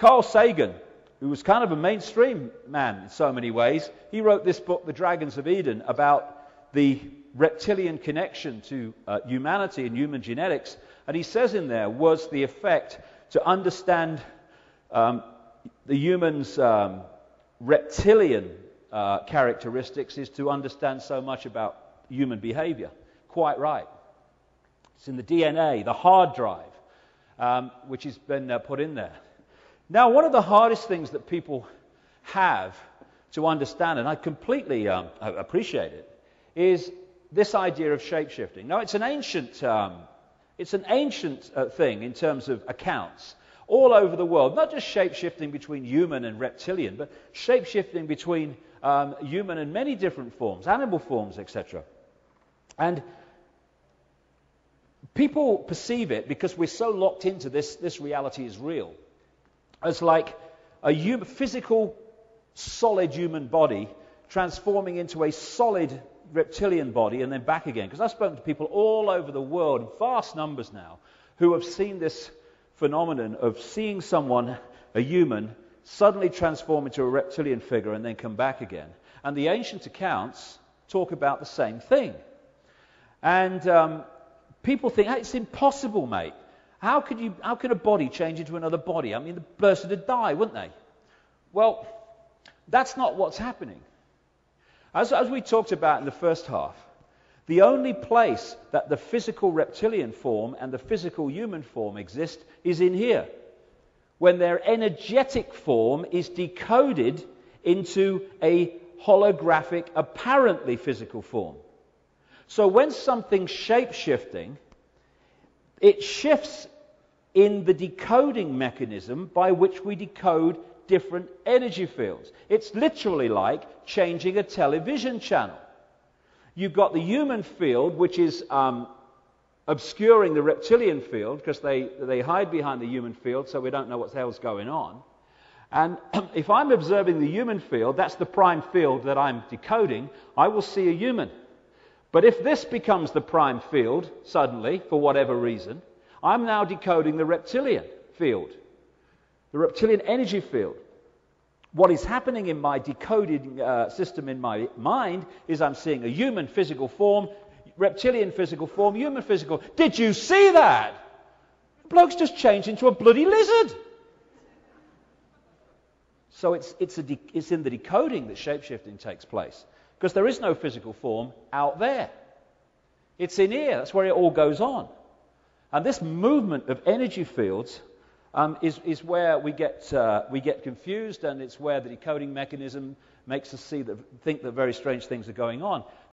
Carl Sagan, who was kind of a mainstream man in so many ways, he wrote this book, The Dragons of Eden, about the reptilian connection to humanity and human genetics. And he says in there, was the effect to understand the human's reptilian characteristics is to understand so much about human behavior. Quite right. It's in the DNA, the hard drive, which has been put in there. Now, one of the hardest things that people have to understand, and I completely appreciate it, is this idea of shape-shifting. Now, it's an ancient thing in terms of accounts all over the world. Not just shape-shifting between human and reptilian, but shape-shifting between human and many different forms, animal forms, etc. And people perceive it, because we're so locked into this reality is real, as like a physical, solid human body transforming into a solid reptilian body and then back again. Because I've spoken to people all over the world, in vast numbers now, who have seen this phenomenon of seeing someone, a human, suddenly transform into a reptilian figure and then come back again. And the ancient accounts talk about the same thing. And people think, hey, it's impossible, mate. How could a body change into another body? I mean, the person would die, wouldn't they? Well, that's not what's happening. As we talked about in the first half, the only place that the physical reptilian form and the physical human form exist is in here, when their energetic form is decoded into a holographic, apparently physical form. So when something's shape-shifting, it shifts in the decoding mechanism by which we decode different energy fields. It's literally like changing a television channel. You've got the human field, which is obscuring the reptilian field, because they hide behind the human field, so we don't know what the hell's going on. And if I'm observing the human field, that's the prime field that I'm decoding, I will see a human. But if this becomes the prime field, suddenly, for whatever reason, I'm now decoding the reptilian field, the reptilian energy field. What is happening in my decoding system in my mind is I'm seeing a human physical form, reptilian physical form, human physical. Did you see that? The bloke's just changed into a bloody lizard. So it's in the decoding that shapeshifting takes place, because there is no physical form out there. It's in here. That's where it all goes on. And this movement of energy fields is where we get confused, and it's where the decoding mechanism makes us think that very strange things are going on.